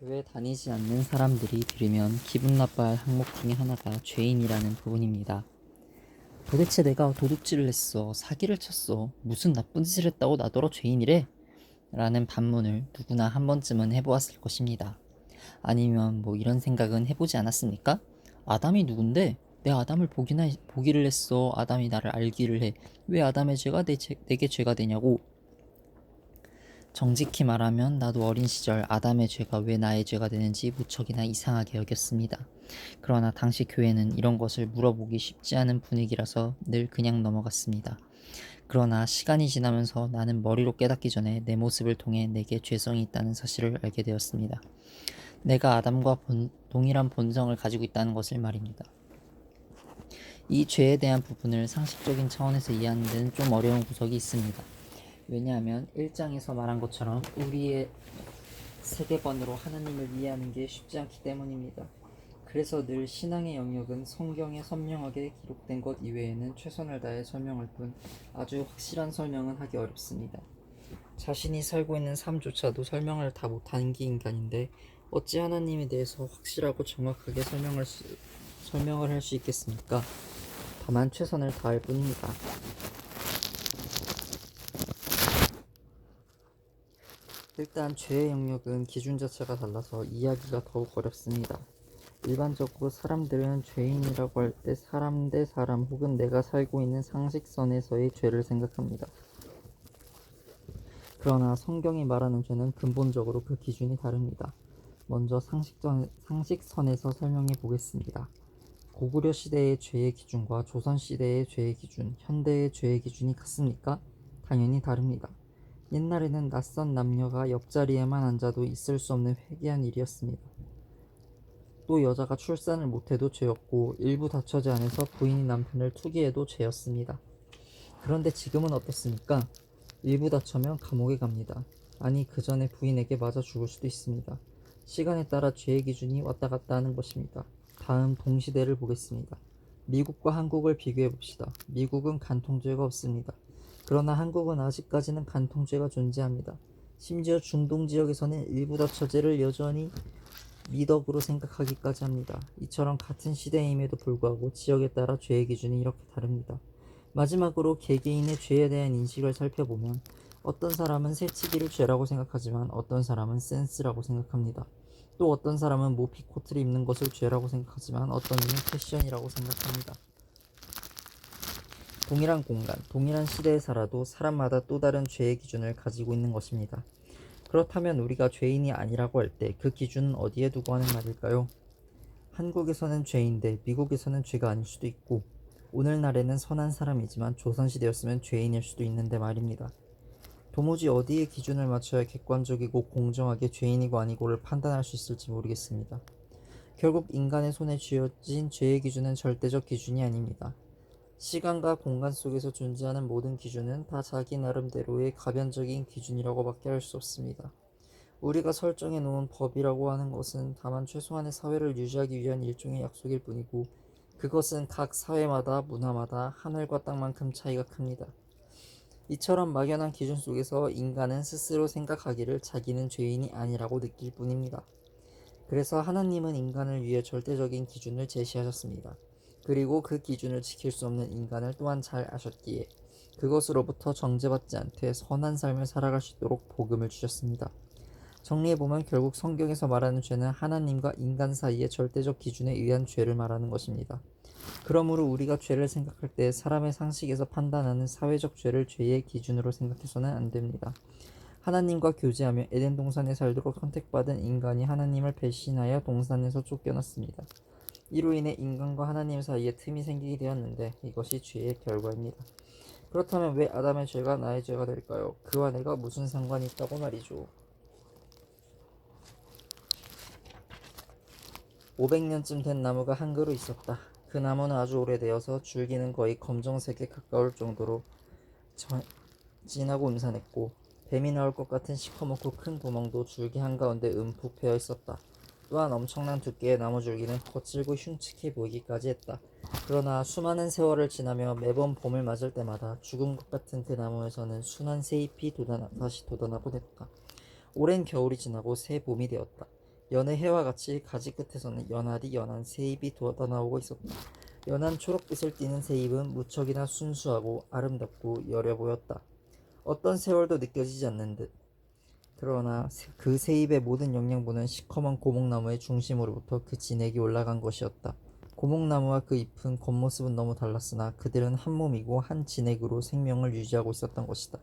교회 다니지 않는 사람들이 들으면 기분 나빠할 항목 중에 하나가 죄인이라는 부분입니다. 도대체 내가 도둑질을 했어, 사기를 쳤어, 무슨 나쁜 짓을 했다고 나더러 죄인이래? 라는 반문을 누구나 한 번쯤은 해보았을 것입니다. 아니면 뭐 이런 생각은 해보지 않았습니까? 아담이 누군데? 내 아담을 보기를 했어. 아담이 나를 알기를 해. 왜 아담의 죄가 내게 죄가 되냐고. 정직히 말하면 나도 어린 시절 아담의 죄가 왜 나의 죄가 되는지 무척이나 이상하게 여겼습니다. 그러나 당시 교회는 이런 것을 물어보기 쉽지 않은 분위기라서 늘 그냥 넘어갔습니다. 그러나 시간이 지나면서 나는 머리로 깨닫기 전에 내 모습을 통해 내게 죄성이 있다는 사실을 알게 되었습니다. 내가 아담과 동일한 본성을 가지고 있다는 것을 말입니다. 이 죄에 대한 부분을 상식적인 차원에서 이해하는 데는 좀 어려운 구석이 있습니다. 왜냐하면 1장에서 말한 것처럼 우리의 세계관으로 하나님을 이해하는 게 쉽지 않기 때문입니다. 그래서 늘 신앙의 영역은 성경에 선명하게 기록된 것 이외에는 최선을 다해 설명할 뿐 아주 확실한 설명은 하기 어렵습니다. 자신이 살고 있는 삶조차도 설명을 다 못하는 게 인간인데 어찌 하나님에 대해서 확실하고 정확하게 설명을 할 수 있겠습니까? 다만 최선을 다할 뿐입니다. 일단 죄의 영역은 기준 자체가 달라서 이해하기가 더욱 어렵습니다. 일반적으로 사람들은 죄인이라고 할 때 사람 대 사람 혹은 내가 살고 있는 상식선에서의 죄를 생각합니다. 그러나 성경이 말하는 죄는 근본적으로 그 기준이 다릅니다. 먼저 상식선에서 설명해 보겠습니다. 고구려 시대의 죄의 기준과 조선 시대의 죄의 기준, 현대의 죄의 기준이 같습니까? 당연히 다릅니다. 옛날에는 낯선 남녀가 옆자리에만 앉아도 있을 수 없는 회개한 일이었습니다. 또 여자가 출산을 못해도 죄였고 일부 다처제 안에서 부인이 남편을 투기해도 죄였습니다. 그런데 지금은 어떻습니까? 일부 다처면 감옥에 갑니다. 아니 그 전에 부인에게 맞아 죽을 수도 있습니다. 시간에 따라 죄의 기준이 왔다 갔다 하는 것입니다. 다음 동시대를 보겠습니다. 미국과 한국을 비교해 봅시다. 미국은 간통죄가 없습니다. 그러나 한국은 아직까지는 간통죄가 존재합니다. 심지어 중동 지역에서는 일부 다처제를 여전히 미덕으로 생각하기까지 합니다. 이처럼 같은 시대임에도 불구하고 지역에 따라 죄의 기준이 이렇게 다릅니다. 마지막으로 개개인의 죄에 대한 인식을 살펴보면 어떤 사람은 새치기를 죄라고 생각하지만 어떤 사람은 센스라고 생각합니다. 또 어떤 사람은 모피 코트를 입는 것을 죄라고 생각하지만 어떤 이는 패션이라고 생각합니다. 동일한 공간, 동일한 시대에 살아도 사람마다 또 다른 죄의 기준을 가지고 있는 것입니다. 그렇다면 우리가 죄인이 아니라고 할 때 그 기준은 어디에 두고 하는 말일까요? 한국에서는 죄인데 미국에서는 죄가 아닐 수도 있고 오늘날에는 선한 사람이지만 조선시대였으면 죄인일 수도 있는데 말입니다. 도무지 어디에 기준을 맞춰야 객관적이고 공정하게 죄인이고 아니고를 판단할 수 있을지 모르겠습니다. 결국 인간의 손에 쥐어진 죄의 기준은 절대적 기준이 아닙니다. 시간과 공간 속에서 존재하는 모든 기준은 다 자기 나름대로의 가변적인 기준이라고밖에 할 수 없습니다. 우리가 설정해 놓은 법이라고 하는 것은 다만 최소한의 사회를 유지하기 위한 일종의 약속일 뿐이고 그것은 각 사회마다 문화마다 하늘과 땅만큼 차이가 큽니다. 이처럼 막연한 기준 속에서 인간은 스스로 생각하기를 자기는 죄인이 아니라고 느낄 뿐입니다. 그래서 하나님은 인간을 위해 절대적인 기준을 제시하셨습니다. 그리고 그 기준을 지킬 수 없는 인간을 또한 잘 아셨기에 그것으로부터 정죄받지 않되 선한 삶을 살아갈 수 있도록 복음을 주셨습니다. 정리해보면 결국 성경에서 말하는 죄는 하나님과 인간 사이의 절대적 기준에 의한 죄를 말하는 것입니다. 그러므로 우리가 죄를 생각할 때 사람의 상식에서 판단하는 사회적 죄를 죄의 기준으로 생각해서는 안 됩니다. 하나님과 교제하며 에덴 동산에 살도록 선택받은 인간이 하나님을 배신하여 동산에서 쫓겨났습니다. 이로 인해 인간과 하나님 사이에 틈이 생기게 되었는데 이것이 죄의 결과입니다. 그렇다면 왜 아담의 죄가 나의 죄가 될까요? 그와 내가 무슨 상관이 있다고 말이죠. 500년쯤 된 나무가 한 그루 있었다. 그 나무는 아주 오래되어서 줄기는 거의 검정색에 가까울 정도로 진하고 음산했고 뱀이 나올 것 같은 시커멓고 큰 구멍도 줄기 한가운데 움푹 패여 있었다. 또한 엄청난 두께의 나무 줄기는 거칠고 흉측해 보이기까지 했다. 그러나 수많은 세월을 지나며 매번 봄을 맞을 때마다 죽은 것 같은 그 나무에서는 순한 새잎이 다시 돋아나곤 했다. 오랜 겨울이 지나고 새 봄이 되었다. 연의 해와 같이 가지 끝에서는 연하디 연한 새잎이 돋아나오고 있었다. 연한 초록빛을 띠는 새잎은 무척이나 순수하고 아름답고 여려 보였다. 어떤 세월도 느껴지지 않는 듯. 그러나 그 새잎의 모든 영양분은 시커먼 고목나무의 중심으로부터 그 진액이 올라간 것이었다. 고목나무와 그 잎은 겉모습은 너무 달랐으나 그들은 한 몸이고 한 진액으로 생명을 유지하고 있었던 것이다.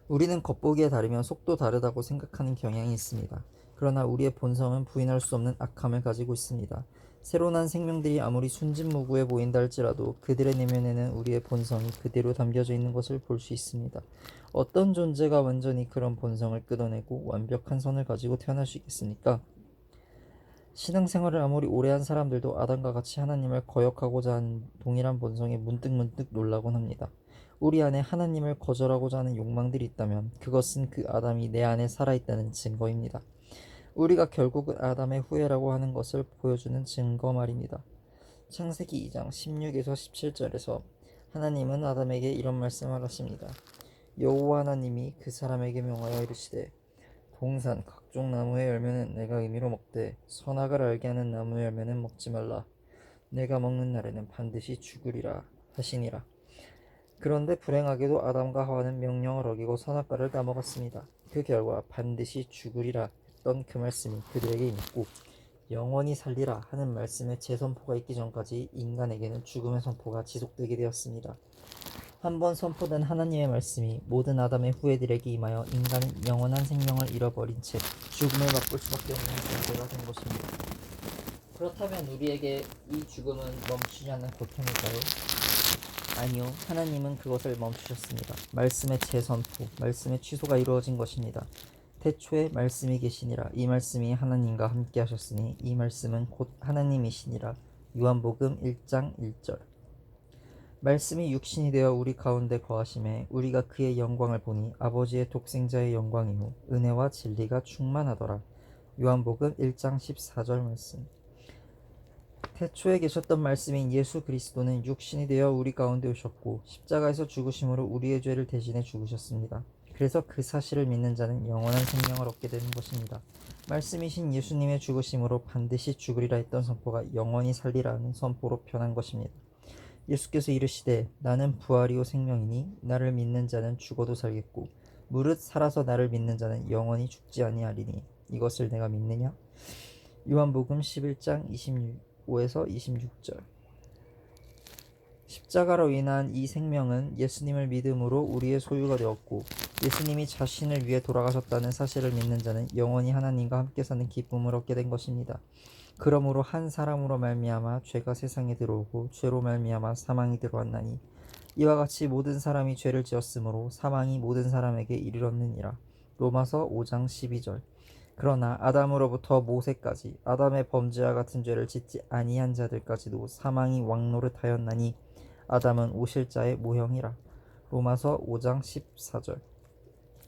우리는 겉보기에 다르면 속도 다르다고 생각하는 경향이 있습니다. 그러나 우리의 본성은 부인할 수 없는 악함을 가지고 있습니다. 새로 난 생명들이 아무리 순진무구해 보인다 할지라도 그들의 내면에는 우리의 본성이 그대로 담겨져 있는 것을 볼 수 있습니다. 어떤 존재가 완전히 그런 본성을 끌어내고 완벽한 선을 가지고 태어날 수 있겠습니까? 신앙생활을 아무리 오래 한 사람들도 아담과 같이 하나님을 거역하고자 하는 동일한 본성에 문득문득 놀라곤 합니다. 우리 안에 하나님을 거절하고자 하는 욕망들이 있다면 그것은 그 아담이 내 안에 살아있다는 증거입니다. 우리가 결국은 아담의 후예라고 하는 것을 보여주는 증거 말입니다. 창세기 2장 16에서 17절에서 하나님은 아담에게 이런 말씀을 하십니다. 여호와 하나님이 그 사람에게 명하여 이르시되 동산 각종 나무의 열매는 내가 임의로 먹되 선악을 알게 하는 나무의 열매는 먹지 말라. 내가 먹는 날에는 반드시 죽으리라 하시니라. 그런데 불행하게도 아담과 하와는 명령을 어기고 선악과를 따먹었습니다. 그 결과 반드시 죽으리라 했던 그 말씀이 그들에게 임했고 영원히 살리라 하는 말씀의 재선포가 있기 전까지 인간에게는 죽음의 선포가 지속되게 되었습니다. 한번 선포된 하나님의 말씀이 모든 아담의 후예들에게 임하여 인간은 영원한 생명을 잃어버린 채 죽음을 맛볼 수밖에 없는 존재가 된 것입니다. 그렇다면 우리에게 이 죽음은 멈추지 않는 고통일까요? 아니요, 하나님은 그것을 멈추셨습니다. 말씀의 재선포, 말씀의 취소가 이루어진 것입니다. 태초에 말씀이 계시니라. 이 말씀이 하나님과 함께 하셨으니 이 말씀은 곧 하나님이시니라. 요한복음 1장 1절. 말씀이 육신이 되어 우리 가운데 거하심에 우리가 그의 영광을 보니 아버지의 독생자의 영광이요 은혜와 진리가 충만하더라. 요한복음 1장 14절 말씀. 태초에 계셨던 말씀인 예수 그리스도는 육신이 되어 우리 가운데 오셨고 십자가에서 죽으심으로 우리의 죄를 대신해 죽으셨습니다. 그래서 그 사실을 믿는 자는 영원한 생명을 얻게 되는 것입니다. 말씀이신 예수님의 죽으심으로 반드시 죽으리라 했던 선포가 영원히 살리라는 선포로 변한 것입니다. 예수께서 이르시되 나는 부활이요 생명이니 나를 믿는 자는 죽어도 살겠고 무릇 살아서 나를 믿는 자는 영원히 죽지 아니하리니 이것을 내가 믿느냐? 요한복음 11장 25에서 26절. 십자가로 인한 이 생명은 예수님을 믿음으로 우리의 소유가 되었고 예수님이 자신을 위해 돌아가셨다는 사실을 믿는 자는 영원히 하나님과 함께 사는 기쁨을 얻게 된 것입니다. 그러므로 한 사람으로 말미암아 죄가 세상에 들어오고 죄로 말미암아 사망이 들어왔나니 이와 같이 모든 사람이 죄를 지었으므로 사망이 모든 사람에게 이르렀느니라. 로마서 5장 12절. 그러나 아담으로부터 모세까지 아담의 범죄와 같은 죄를 짓지 아니한 자들까지도 사망이 왕노릇하였나니 아담은 오실 자의 모형이라. 로마서 5장 14절.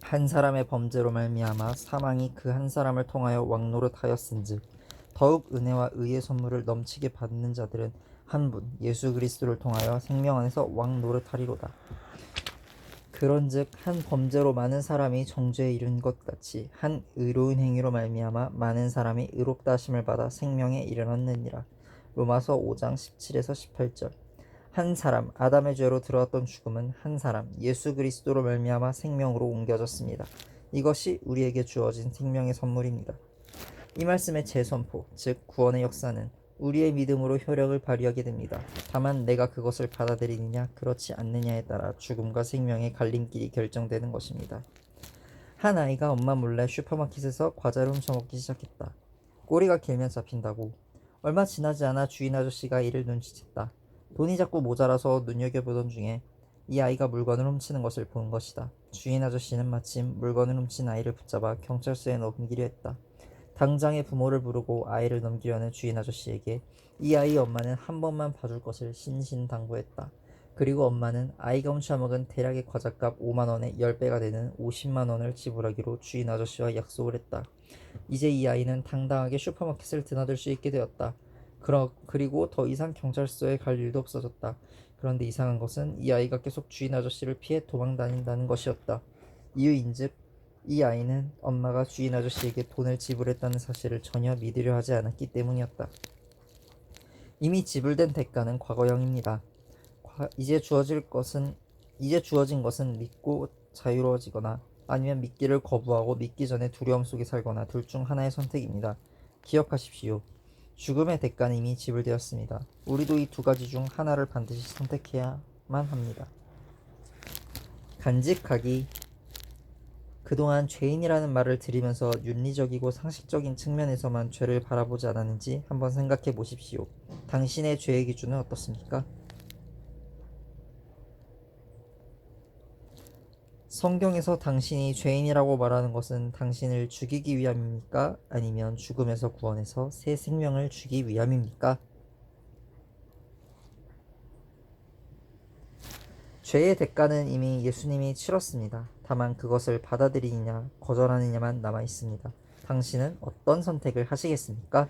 한 사람의 범죄로 말미암아 사망이 그 한 사람을 통하여 왕노릇하였은즉 더욱 은혜와 의의 선물을 넘치게 받는 자들은 한 분 예수 그리스도를 통하여 생명 안에서 왕노릇하리로다. 그런즉 한 범죄로 많은 사람이 정죄에 이른 것 같이 한 의로운 행위로 말미암아 많은 사람이 의롭다 하심을 받아 생명에 이르렀느니라. 로마서 5장 17에서 18절. 한 사람 아담의 죄로 들어왔던 죽음은 한 사람 예수 그리스도로 말미암아 생명으로 옮겨졌습니다. 이것이 우리에게 주어진 생명의 선물입니다. 이 말씀의 재선포, 즉 구원의 역사는 우리의 믿음으로 효력을 발휘하게 됩니다. 다만 내가 그것을 받아들이느냐 그렇지 않느냐에 따라 죽음과 생명의 갈림길이 결정되는 것입니다. 한 아이가 엄마 몰래 슈퍼마켓에서 과자를 훔쳐먹기 시작했다. 꼬리가 길면 잡힌다고. 얼마 지나지 않아 주인 아저씨가 이를 눈치챘다. 돈이 자꾸 모자라서 눈여겨보던 중에 이 아이가 물건을 훔치는 것을 본 것이다. 주인 아저씨는 마침 물건을 훔친 아이를 붙잡아 경찰서에 넘기려 했다. 당장의 부모를 부르고 아이를 넘기려는 주인 아저씨에게 이 아이의 엄마는 한 번만 봐줄 것을 신신당부했다. 그리고 엄마는 아이가 훔쳐먹은 대략의 과자값 5만원의 10배가 되는 50만원을 지불하기로 주인 아저씨와 약속을 했다. 이제 이 아이는 당당하게 슈퍼마켓을 드나들 수 있게 되었다. 그리고 더 이상 경찰서에 갈 일도 없어졌다. 그런데 이상한 것은 이 아이가 계속 주인 아저씨를 피해 도망다닌다는 것이었다. 이유인즉 이 아이는 엄마가 주인 아저씨에게 돈을 지불했다는 사실을 전혀 믿으려 하지 않았기 때문이었다. 이미 지불된 대가는 과거형입니다. 이제 주어진 것은 믿고 자유로워지거나 아니면 믿기를 거부하고 믿기 전에 두려움 속에 살거나 둘 중 하나의 선택입니다. 기억하십시오. 죽음의 대가는 이미 지불되었습니다. 우리도 이 두 가지 중 하나를 반드시 선택해야만 합니다. 간직하기. 그동안 죄인이라는 말을 들으면서 윤리적이고 상식적인 측면에서만 죄를 바라보지 않았는지 한번 생각해 보십시오. 당신의 죄의 기준은 어떻습니까? 성경에서 당신이 죄인이라고 말하는 것은 당신을 죽이기 위함입니까? 아니면 죽음에서 구원해서 새 생명을 주기 위함입니까? 죄의 대가는 이미 예수님이 치렀습니다. 다만 그것을 받아들이느냐 거절하느냐만 남아 있습니다. 당신은 어떤 선택을 하시겠습니까?